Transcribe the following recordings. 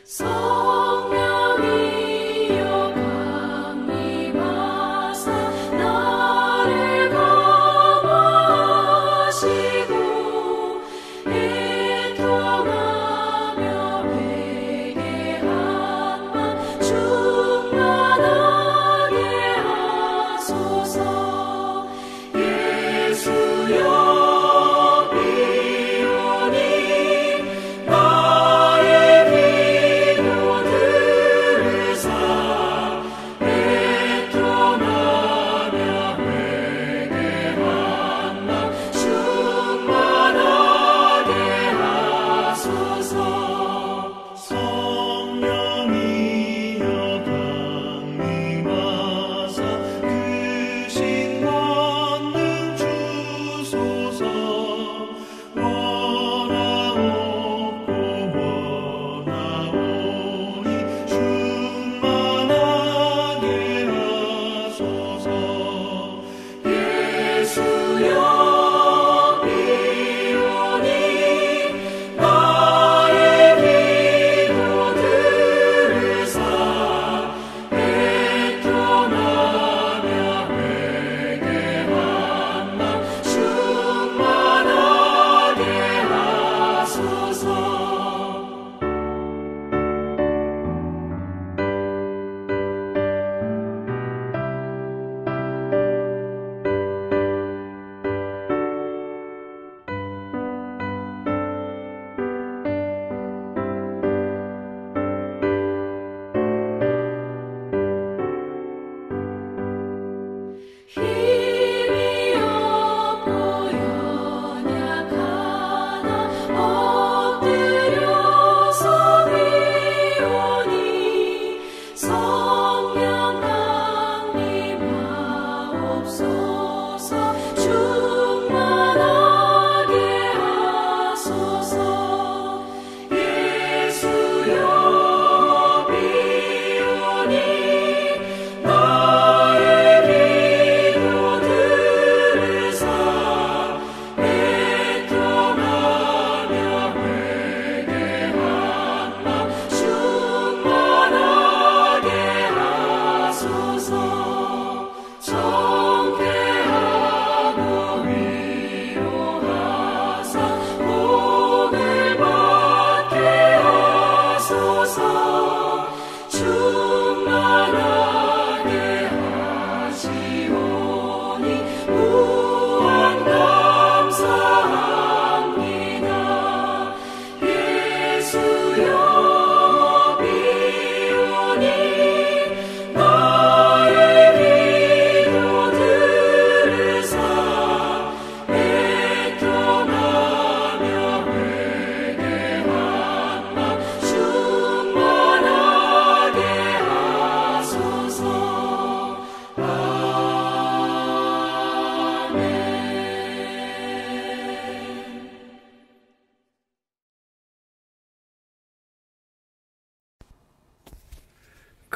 성령이여 강림하사 나를 감화하시고 애통하며 회개한 맘 충만하게 하소서. 예수여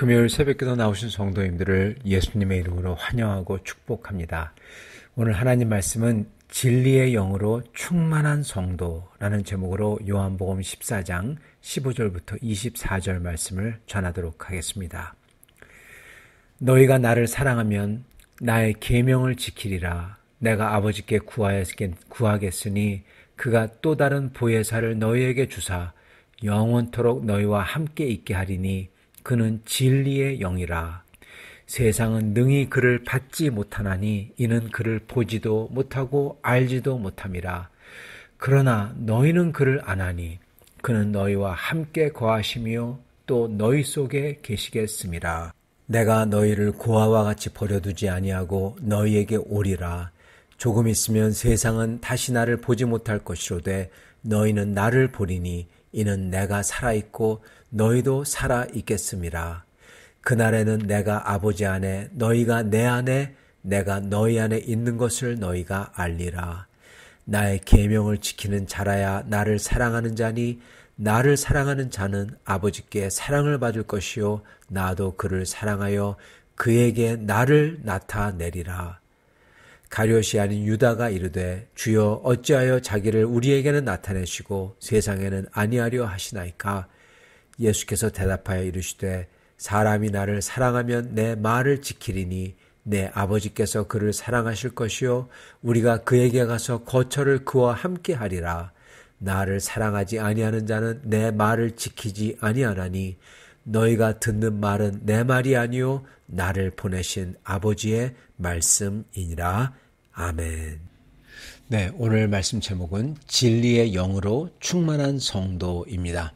금요일 새벽기도 나오신 성도님들을 예수님의 이름으로 환영하고 축복합니다. 오늘 하나님 말씀은 진리의 영으로 충만한 성도라는 제목으로 요한복음 14장 15절부터 24절 말씀을 전하도록 하겠습니다. 너희가 나를 사랑하면 나의 계명을 지키리라. 내가 아버지께 구하겠으니 그가 또 다른 보혜사를 너희에게 주사 영원토록 너희와 함께 있게 하리니 그는 진리의 영이라. 세상은 능히 그를 받지 못하나니 이는 그를 보지도 못하고 알지도 못함이라. 그러나 너희는 그를 아나니 그는 너희와 함께 거하시며 또 너희 속에 계시겠음이라. 내가 너희를 고아와 같이 버려두지 아니하고 너희에게 오리라. 조금 있으면 세상은 다시 나를 보지 못할 것이로되 너희는 나를 보리니 이는 내가 살아있고 너희도 살아있겠음이라. 그날에는 내가 아버지 안에 너희가 내 안에 내가 너희 안에 있는 것을 너희가 알리라. 나의 계명을 지키는 자라야 나를 사랑하는 자니 나를 사랑하는 자는 아버지께 사랑을 받을 것이요 나도 그를 사랑하여 그에게 나를 나타내리라. 가룟이 아닌 유다가 이르되 주여 어찌하여 자기를 우리에게는 나타내시고 세상에는 아니하려 하시나이까. 예수께서 대답하여 이르시되 사람이 나를 사랑하면 내 말을 지키리니 내 아버지께서 그를 사랑하실 것이요 우리가 그에게 가서 거처를 그와 함께 하리라. 나를 사랑하지 아니하는 자는 내 말을 지키지 아니하나니 너희가 듣는 말은 내 말이 아니요 나를 보내신 아버지의 말씀이니라. 아멘. 네, 오늘 말씀 제목은 진리의 영으로 충만한 성도입니다.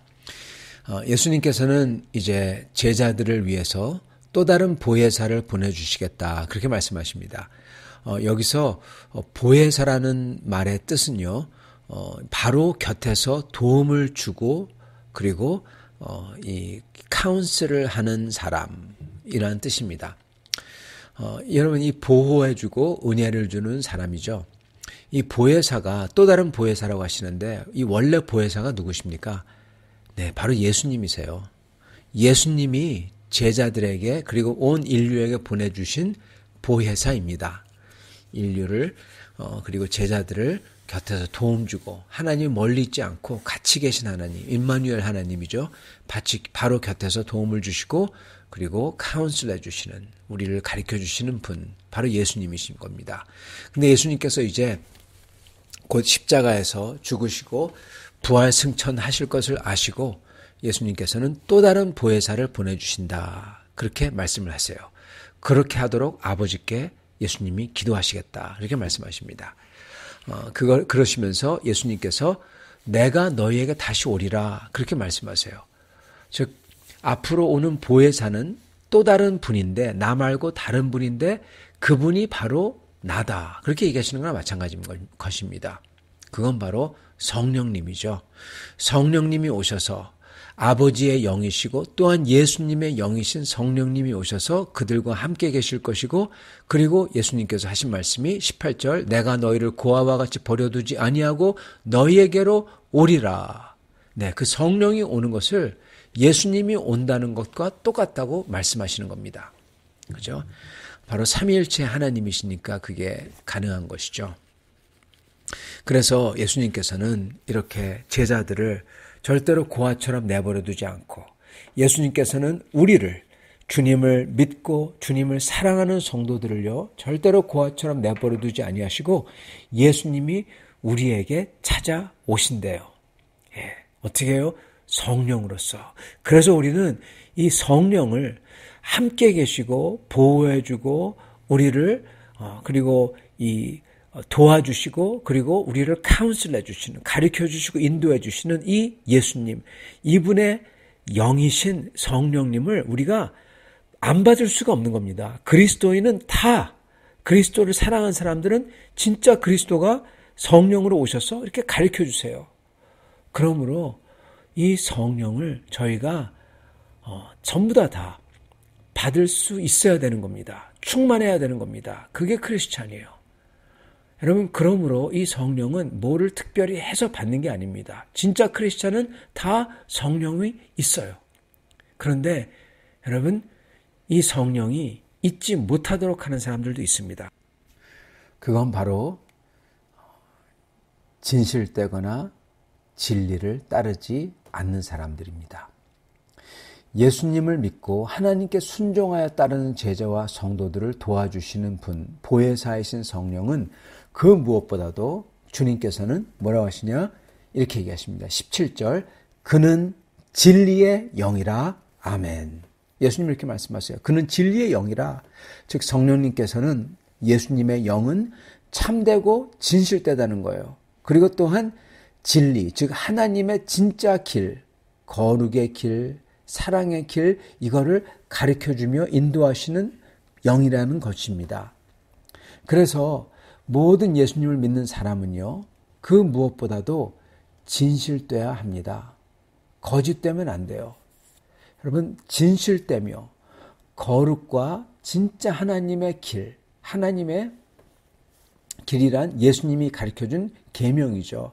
예수님께서는 이제 제자들을 위해서 또 다른 보혜사를 보내주시겠다 그렇게 말씀하십니다. 여기서 보혜사라는 말의 뜻은요, 바로 곁에서 도움을 주고 그리고 이 카운슬을 하는 사람이라는 뜻입니다. 여러분, 이 보호해주고 은혜를 주는 사람이죠. 이 보혜사가 또 다른 보혜사라고 하시는데 이 원래 보혜사가 누구십니까? 네, 바로 예수님이세요. 예수님이 제자들에게 그리고 온 인류에게 보내주신 보혜사입니다. 인류를 그리고 제자들을 곁에서 도움 주고 하나님 멀리 있지 않고 같이 계신 하나님, 임마누엘 하나님이죠. 바로 곁에서 도움을 주시고 그리고 카운슬해 주시는, 우리를 가르쳐 주시는 분, 바로 예수님이신 겁니다. 근데 예수님께서 이제 곧 십자가에서 죽으시고 부활 승천하실 것을 아시고 예수님께서는 또 다른 보혜사를 보내주신다 그렇게 말씀을 하세요. 그렇게 하도록 아버지께 예수님이 기도하시겠다 이렇게 말씀하십니다. 그러시면서 예수님께서 내가 너희에게 다시 오리라 그렇게 말씀하세요. 즉 앞으로 오는 보혜사는 또 다른 분인데, 나 말고 다른 분인데 그분이 바로 나다 그렇게 얘기하시는 거나 마찬가지인 것입니다. 그건 바로 성령님이죠. 성령님이 오셔서 아버지의 영이시고 또한 예수님의 영이신 성령님이 오셔서 그들과 함께 계실 것이고, 그리고 예수님께서 하신 말씀이 18절 내가 너희를 고아와 같이 버려두지 아니하고 너희에게로 오리라. 네, 그 성령이 오는 것을 예수님이 온다는 것과 똑같다고 말씀하시는 겁니다. 그죠? 바로 삼위일체 하나님이시니까 그게 가능한 것이죠. 그래서 예수님께서는 이렇게 제자들을 절대로 고아처럼 내버려 두지 않고, 예수님께서는 우리를, 주님을 믿고 주님을 사랑하는 성도들을요 절대로 고아처럼 내버려 두지 아니하시고 예수님이 우리에게 찾아오신대요. 예, 어떻게 해요? 성령으로서. 그래서 우리는 이 성령을 함께 계시고 보호해주고 우리를 그리고 도와주시고 그리고 우리를 카운슬해 주시는, 가르쳐 주시고 인도해 주시는 이 예수님, 이분의 영이신 성령님을 우리가 안 받을 수가 없는 겁니다. 그리스도인은 다, 그리스도를 사랑하는 사람들은 진짜 그리스도가 성령으로 오셔서 이렇게 가르쳐 주세요. 그러므로 이 성령을 저희가 전부 다 받을 수 있어야 되는 겁니다. 충만해야 되는 겁니다. 그게 크리스찬이에요. 여러분, 그러므로 이 성령은 뭐를 특별히 해서 받는 게 아닙니다. 진짜 크리스찬은 다 성령이 있어요. 그런데 여러분, 이 성령이 잊지 못하도록 하는 사람들도 있습니다. 그건 바로 진실되거나 진리를 따르지 않는 사람들입니다. 예수님을 믿고 하나님께 순종하여 따르는 제자와 성도들을 도와주시는 분, 보혜사이신 성령은 그 무엇보다도 주님께서는 뭐라고 하시냐? 이렇게 얘기하십니다. 17절, 그는 진리의 영이라. 아멘. 예수님 이렇게 말씀하세요. 그는 진리의 영이라. 즉 성령님께서는, 예수님의 영은 참되고 진실되다는 거예요. 그리고 또한 진리, 즉 하나님의 진짜 길, 거룩의 길, 사랑의 길, 이거를 가르쳐주며 인도하시는 영이라는 것입니다. 그래서 모든 예수님을 믿는 사람은요, 그 무엇보다도 진실돼야 합니다. 거짓되면 안 돼요. 여러분, 진실되며 거룩과 진짜 하나님의 길, 하나님의 길이란 예수님이 가르쳐준 계명이죠.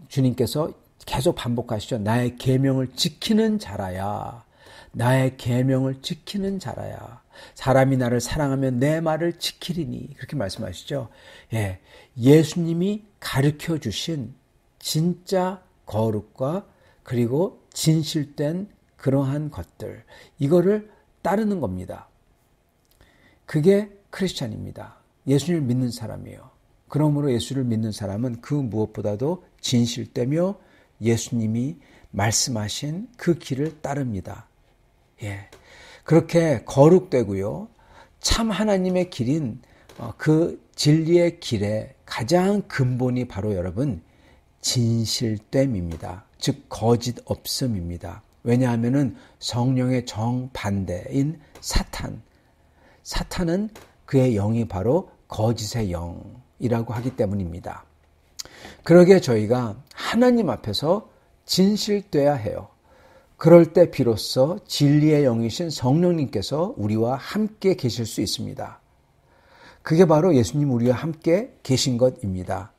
주님께서 계속 반복하시죠. 나의 계명을 지키는 자라야. 나의 계명을 지키는 자라야. 사람이 나를 사랑하면 내 말을 지키리니. 그렇게 말씀하시죠. 예, 예수님이 가르쳐 주신 진짜 거룩과 그리고 진실된 그러한 것들, 이거를 따르는 겁니다. 그게 크리스찬입니다. 예수님을 믿는 사람이에요. 그러므로 예수를 믿는 사람은 그 무엇보다도 진실되며 예수님이 말씀하신 그 길을 따릅니다. 그렇게 거룩되고요. 참 하나님의 길인 그 진리의 길의 가장 근본이 바로 여러분 진실됨입니다. 즉 거짓 없음입니다. 왜냐하면 성령의 정반대인 사탄은 그의 영이 바로 거짓의 영이라고 하기 때문입니다. 그러기에 저희가 하나님 앞에서 진실돼야 해요. 그럴 때 비로소 진리의 영이신 성령님께서 우리와 함께 계실 수 있습니다. 그게 바로 예수님 우리와 함께 계신 것입니다.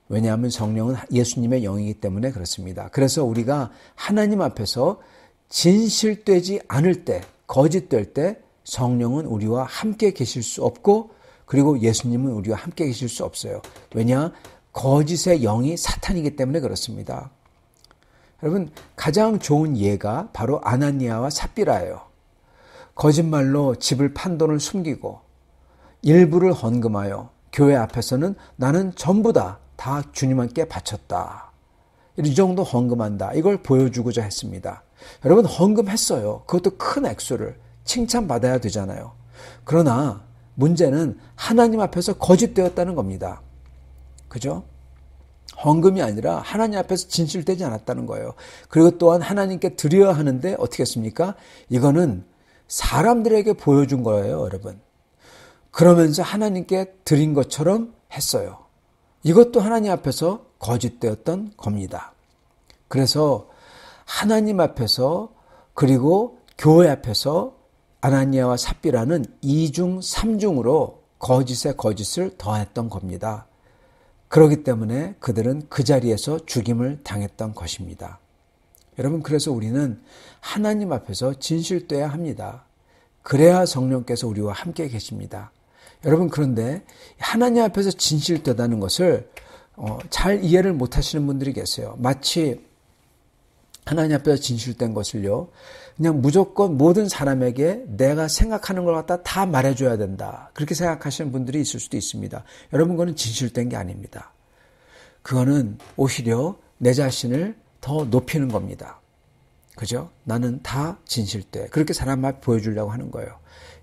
왜냐하면 성령은 예수님의 영이기 때문에 그렇습니다. 그래서 우리가 하나님 앞에서 진실되지 않을 때, 거짓될 때 성령은 우리와 함께 계실 수 없고 그리고 예수님은 우리와 함께 계실 수 없어요. 왜냐? 거짓의 영이 사탄이기 때문에 그렇습니다. 여러분, 가장 좋은 예가 바로 아나니아와 삽비라예요. 거짓말로 집을 판 돈을 숨기고 일부를 헌금하여 교회 앞에서는 나는 전부 다 주님께 바쳤다. 이 정도 헌금한다. 이걸 보여주고자 했습니다. 여러분, 헌금했어요. 그것도 큰 액수를 칭찬받아야 되잖아요. 그러나 문제는 하나님 앞에서 거짓되었다는 겁니다. 그죠? 헌금이 아니라 하나님 앞에서 진실되지 않았다는 거예요. 그리고 또한 하나님께 드려야 하는데 어떻게 했습니까? 이거는 사람들에게 보여준 거예요, 여러분. 그러면서 하나님께 드린 것처럼 했어요. 이것도 하나님 앞에서 거짓되었던 겁니다. 그래서 하나님 앞에서 그리고 교회 앞에서 아나니아와 삽비라는 2중 3중으로 거짓에 거짓을 더했던 겁니다. 그렇기 때문에 그들은 그 자리에서 죽임을 당했던 것입니다. 여러분, 그래서 우리는 하나님 앞에서 진실되어야 합니다. 그래야 성령께서 우리와 함께 계십니다. 여러분, 그런데 하나님 앞에서 진실되다는 것을 잘 이해를 못하시는 분들이 계세요. 마치 하나님 앞에서 진실된 것을요, 그냥 무조건 모든 사람에게 내가 생각하는 걸 갖다 다 말해줘야 된다. 그렇게 생각하시는 분들이 있을 수도 있습니다. 여러분, 그거는 진실된 게 아닙니다. 그거는 오히려 내 자신을 더 높이는 겁니다. 그죠? 나는 다 진실돼. 그렇게 사람 앞에 보여주려고 하는 거예요.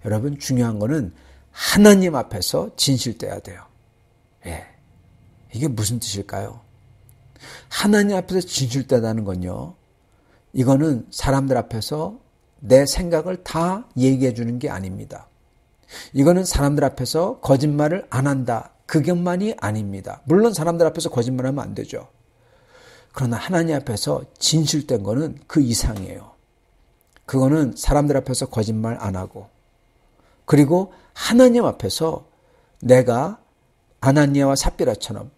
여러분, 중요한 거는 하나님 앞에서 진실돼야 돼요. 이게 무슨 뜻일까요? 하나님 앞에서 진실되다는 건요, 이거는 사람들 앞에서 내 생각을 다 얘기해 주는 게 아닙니다. 이거는 사람들 앞에서 거짓말을 안 한다. 그것만이 아닙니다. 물론 사람들 앞에서 거짓말하면 안 되죠. 그러나 하나님 앞에서 진실된 거는 그 이상이에요. 그거는 사람들 앞에서 거짓말 안 하고 그리고 하나님 앞에서 내가 아나니아와 삽비라처럼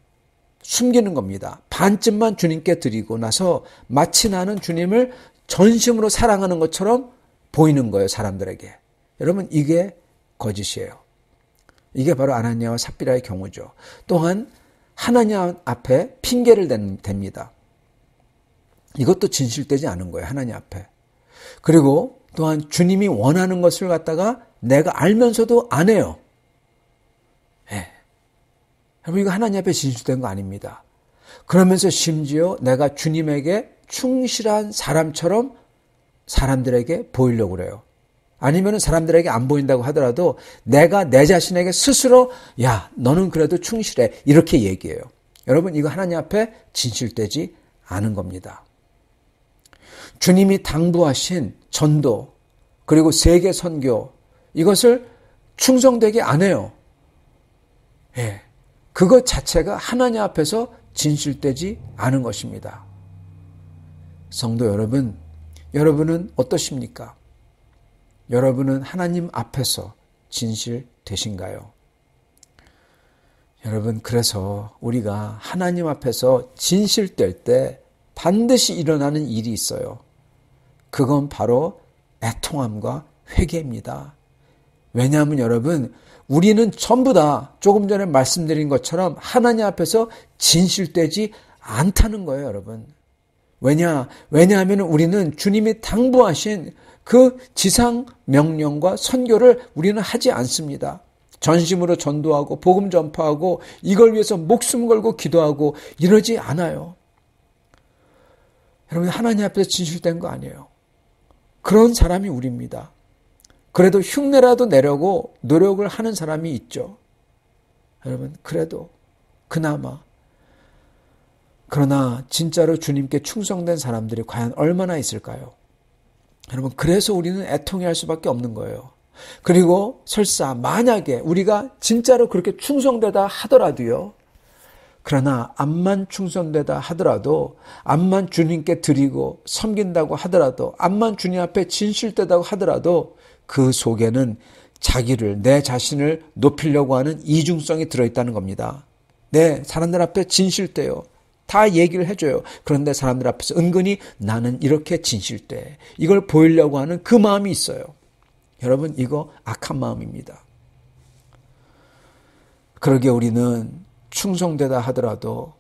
숨기는 겁니다. 반쯤만 주님께 드리고 나서 마치 나는 주님을 전심으로 사랑하는 것처럼 보이는 거예요, 사람들에게. 여러분, 이게 거짓이에요. 이게 바로 아나니아와 삽비라의 경우죠. 또한 하나님 앞에 핑계를 댑니다. 이것도 진실되지 않은 거예요, 하나님 앞에. 그리고 또한 주님이 원하는 것을 갖다가 내가 알면서도 안 해요. 여러분, 이거 하나님 앞에 진실된 거 아닙니다. 그러면서 심지어 내가 주님에게 충실한 사람처럼 사람들에게 보이려고 그래요. 아니면 사람들에게 안 보인다고 하더라도 내가 내 자신에게 스스로 야, 너는 그래도 충실해. 이렇게 얘기해요. 여러분, 이거 하나님 앞에 진실되지 않은 겁니다. 주님이 당부하신 전도 그리고 세계 선교 이것을 충성되게 안 해요. 그것 자체가 하나님 앞에서 진실되지 않은 것입니다. 성도 여러분, 여러분은 어떠십니까? 여러분은 하나님 앞에서 진실되신가요? 여러분, 그래서 우리가 하나님 앞에서 진실될 때 반드시 일어나는 일이 있어요. 그건 바로 애통함과 회개입니다. 왜냐하면 여러분, 우리는 전부 다 조금 전에 말씀드린 것처럼 하나님 앞에서 진실되지 않다는 거예요, 여러분. 왜냐하면 우리는 주님이 당부하신 그 지상 명령과 선교를 우리는 하지 않습니다. 전심으로 전도하고 복음 전파하고 이걸 위해서 목숨 걸고 기도하고 이러지 않아요. 여러분, 하나님 앞에서 진실된 거 아니에요. 그런 사람이 우리입니다. 그래도 흉내라도 내려고 노력을 하는 사람이 있죠. 여러분, 그래도 그나마. 그러나 진짜로 주님께 충성된 사람들이 과연 얼마나 있을까요? 여러분, 그래서 우리는 애통해할 수밖에 없는 거예요. 그리고 설사 만약에 우리가 진짜로 그렇게 충성되다 하더라도요. 그러나 암만 충성되다 하더라도, 암만 주님께 드리고 섬긴다고 하더라도, 암만 주님 앞에 진실되다고 하더라도 그 속에는 자기를, 내 자신을 높이려고 하는 이중성이 들어있다는 겁니다. 네, 사람들 앞에 진실돼요. 다 얘기를 해줘요. 그런데 사람들 앞에서 은근히 나는 이렇게 진실돼. 이걸 보이려고 하는 그 마음이 있어요. 여러분, 이거 악한 마음입니다. 그러기에 우리는 충성되다 하더라도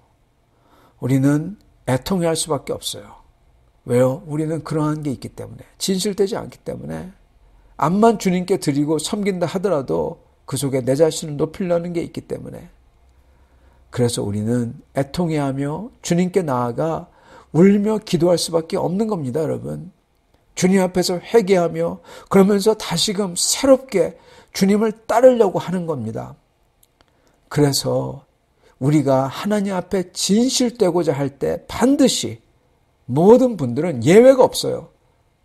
우리는 애통해할 수밖에 없어요. 왜요? 우리는 그러한 게 있기 때문에, 진실되지 않기 때문에, 암만 주님께 드리고 섬긴다 하더라도 그 속에 내 자신을 높이려는 게 있기 때문에, 그래서 우리는 애통해하며 주님께 나아가 울며 기도할 수밖에 없는 겁니다, 여러분. 주님 앞에서 회개하며 그러면서 다시금 새롭게 주님을 따르려고 하는 겁니다. 그래서 우리가 하나님 앞에 진실되고자 할 때 반드시 모든 분들은 예외가 없어요.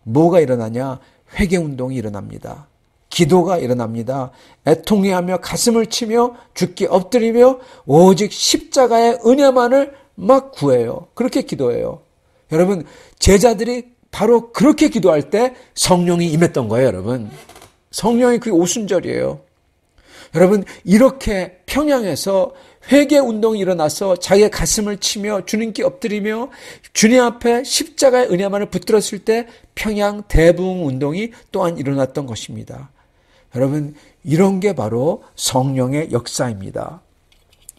뭐가 일어나냐? 회개운동이 일어납니다. 기도가 일어납니다. 애통해하며 가슴을 치며 죽기 엎드리며 오직 십자가의 은혜만을 막 구해요. 그렇게 기도해요. 여러분, 제자들이 바로 그렇게 기도할 때 성령이 임했던 거예요, 여러분. 성령이 그게 오순절이에요. 여러분, 이렇게 평양에서 회개운동이 일어나서 자기의 가슴을 치며 주님께 엎드리며 주님 앞에 십자가의 은혜만을 붙들었을 때 평양 대부흥운동이 또한 일어났던 것입니다. 여러분, 이런 게 바로 성령의 역사입니다.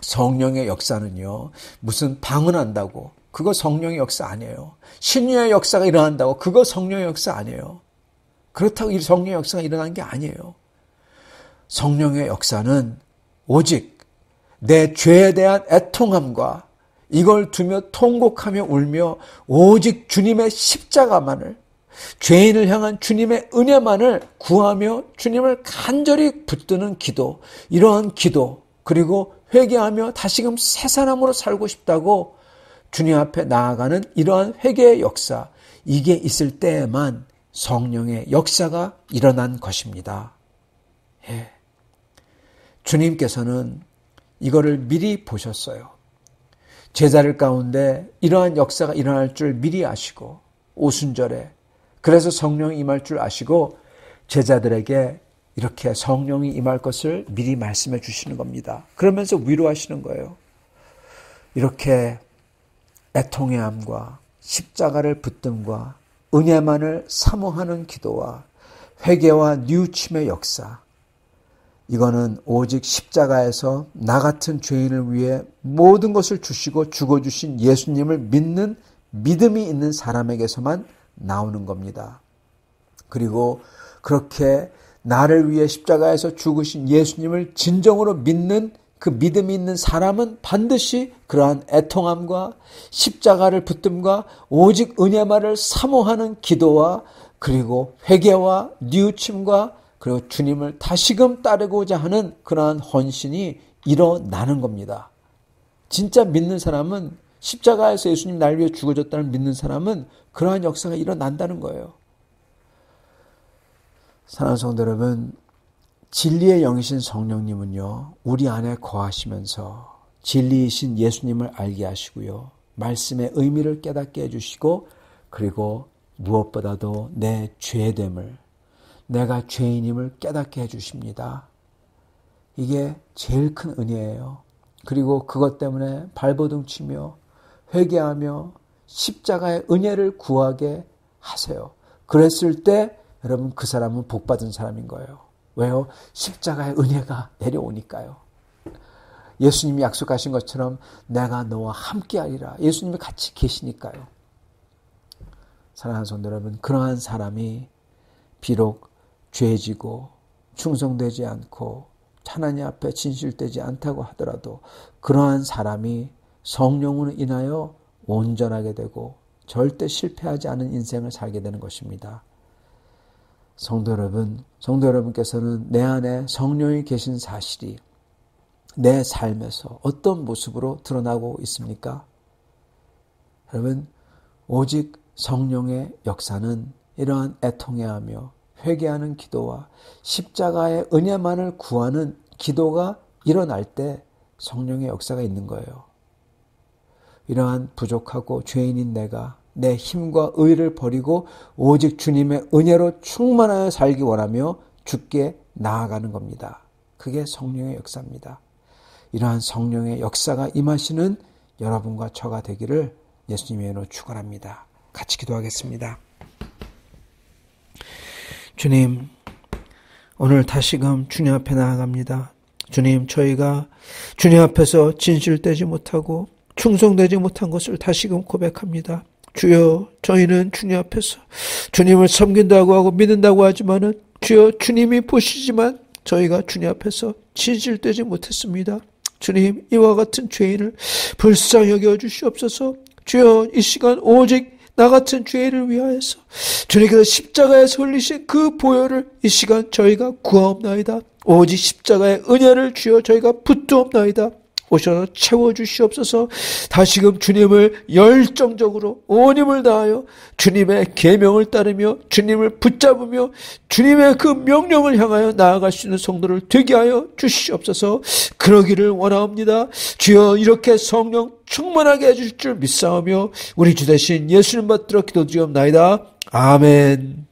성령의 역사는요, 무슨 방언한다고 그거 성령의 역사 아니에요. 신유의 역사가 일어난다고 그거 성령의 역사 아니에요. 그렇다고 이 성령의 역사가 일어난 게 아니에요. 성령의 역사는 오직 내 죄에 대한 애통함과 이걸 두며 통곡하며 울며 오직 주님의 십자가만을, 죄인을 향한 주님의 은혜만을 구하며 주님을 간절히 붙드는 기도, 이러한 기도, 그리고 회개하며 다시금 새 사람으로 살고 싶다고 주님 앞에 나아가는 이러한 회개의 역사, 이게 있을 때에만 성령의 역사가 일어난 것입니다. 예. 주님께서는 이거를 미리 보셨어요. 제자들 가운데 이러한 역사가 일어날 줄 미리 아시고, 오순절에 그래서 성령이 임할 줄 아시고 제자들에게 이렇게 성령이 임할 것을 미리 말씀해 주시는 겁니다. 그러면서 위로하시는 거예요. 이렇게 애통해함과 십자가를 붙듦과 은혜만을 사모하는 기도와 회개와 뉘우침의 역사, 이거는 오직 십자가에서 나 같은 죄인을 위해 모든 것을 주시고 죽어주신 예수님을 믿는 믿음이 있는 사람에게서만 나오는 겁니다. 그리고 그렇게 나를 위해 십자가에서 죽으신 예수님을 진정으로 믿는 그 믿음이 있는 사람은 반드시 그러한 애통함과 십자가를 붙듦과 오직 은혜만을 사모하는 기도와 그리고 회개와 뉘우침과 그리고 주님을 다시금 따르고자 하는 그러한 헌신이 일어나는 겁니다. 진짜 믿는 사람은, 십자가에서 예수님 날 위해 죽어졌다는 믿는 사람은 그러한 역사가 일어난다는 거예요. 사랑하는 성도 여러분, 진리의 영이신 성령님은요, 우리 안에 거하시면서 진리이신 예수님을 알게 하시고요, 말씀의 의미를 깨닫게 해주시고, 그리고 무엇보다도 내 죄됨을, 내가 죄인임을 깨닫게 해주십니다. 이게 제일 큰 은혜예요. 그리고 그것 때문에 발버둥 치며 회개하며 십자가의 은혜를 구하게 하세요. 그랬을 때 여러분, 그 사람은 복받은 사람인 거예요. 왜요? 십자가의 은혜가 내려오니까요. 예수님이 약속하신 것처럼 내가 너와 함께하리라. 예수님이 같이 계시니까요. 사랑하는 성도 여러분, 그러한 사람이 비록 죄지고 충성되지 않고 하나님 앞에 진실되지 않다고 하더라도 그러한 사람이 성령으로 인하여 온전하게 되고 절대 실패하지 않은 인생을 살게 되는 것입니다. 성도 여러분께서는 내 안에 성령이 계신 사실이 내 삶에서 어떤 모습으로 드러나고 있습니까? 여러분, 오직 성령의 역사는 이러한 애통해하며 회개하는 기도와 십자가의 은혜만을 구하는 기도가 일어날 때 성령의 역사가 있는 거예요. 이러한 부족하고 죄인인 내가 내 힘과 의를 버리고 오직 주님의 은혜로 충만하여 살기 원하며 주께 나아가는 겁니다. 그게 성령의 역사입니다. 이러한 성령의 역사가 임하시는 여러분과 저가 되기를 예수님의 이름으로 축원합니다. 같이 기도하겠습니다. 주님, 오늘 다시금 주님 앞에 나아갑니다. 주님, 저희가 주님 앞에서 진실되지 못하고 충성되지 못한 것을 다시금 고백합니다. 주여, 저희는 주님 앞에서 주님을 섬긴다고 하고 믿는다고 하지만은 주여, 주님이 보시지만 저희가 주님 앞에서 진실되지 못했습니다. 주님, 이와 같은 죄인을 불쌍히 여겨 주시옵소서. 주여, 이 시간 오직 나 같은 죄인을 위하여서 주님께서 십자가에서 흘리신 그 보혈을 이 시간 저희가 구하옵나이다. 오직 십자가의 은혜를 주여 저희가 붙드옵나이다. 오셔서 채워주시옵소서. 다시금 주님을 열정적으로 온 힘을 다하여 주님의 계명을 따르며 주님을 붙잡으며 주님의 그 명령을 향하여 나아갈 수 있는 성도를 되게 하여 주시옵소서. 그러기를 원하옵니다. 주여, 이렇게 성령 충만하게 해주실 줄 믿사오며 우리 주 대신 예수님 받들어 기도드리옵나이다. 아멘.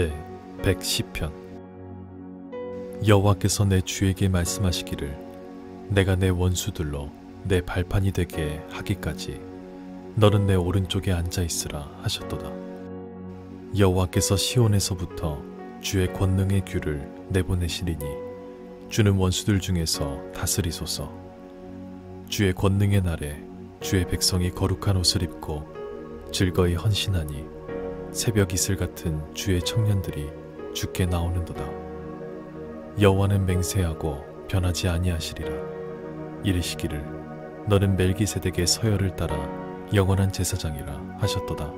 제 110편. 여호와께서 내 주에게 말씀하시기를 내가 내 원수들로 내 발판이 되게 하기까지 너는 내 오른쪽에 앉아있으라 하셨도다. 여호와께서 시온에서부터 주의 권능의 규를 내보내시리니 주는 원수들 중에서 다스리소서. 주의 권능의 날에 주의 백성이 거룩한 옷을 입고 즐거이 헌신하니 새벽 이슬 같은 주의 청년들이 주께 나오는도다. 여호와는 맹세하고 변하지 아니하시리라. 이르시기를 너는 멜기세덱의 서열을 따라 영원한 제사장이라 하셨도다.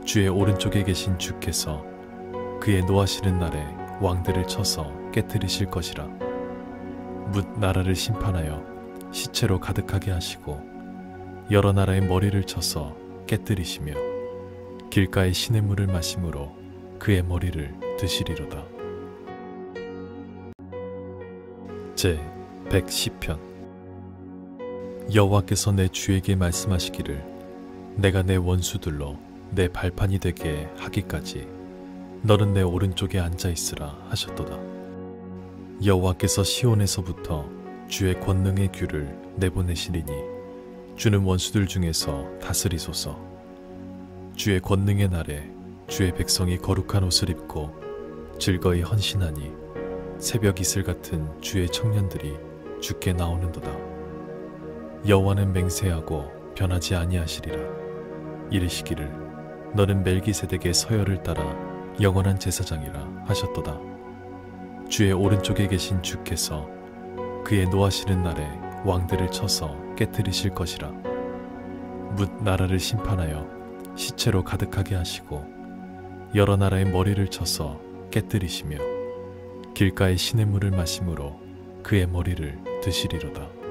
주의 오른쪽에 계신 주께서 그의 노하시는 날에 왕들을 쳐서 깨뜨리실 것이라. 뭇 나라를 심판하여 시체로 가득하게 하시고 여러 나라의 머리를 쳐서 깨뜨리시며 길가의 시냇물을 마심으로 그의 머리를 드시리로다. 제 110편. 여호와께서 내 주에게 말씀하시기를 내가 내 원수들로 내 발판이 되게 하기까지 너는 내 오른쪽에 앉아있으라 하셨도다. 여호와께서 시온에서부터 주의 권능의 규를 내보내시리니 주는 원수들 중에서 다스리소서. 주의 권능의 날에 주의 백성이 거룩한 옷을 입고 즐거이 헌신하니 새벽 이슬 같은 주의 청년들이 주께 나오는도다. 여호와는 맹세하고 변하지 아니하시리라. 이르시기를 너는 멜기세덱의 서열을 따라 영원한 제사장이라 하셨도다. 주의 오른쪽에 계신 주께서 그의 노하시는 날에 왕들을 쳐서 깨뜨리실 것이라. 뭇 나라를 심판하여 시체로 가득하게 하시고 여러 나라의 머리를 쳐서 깨뜨리시며 길가의 시냇물을 마심으로 그의 머리를 드시리로다.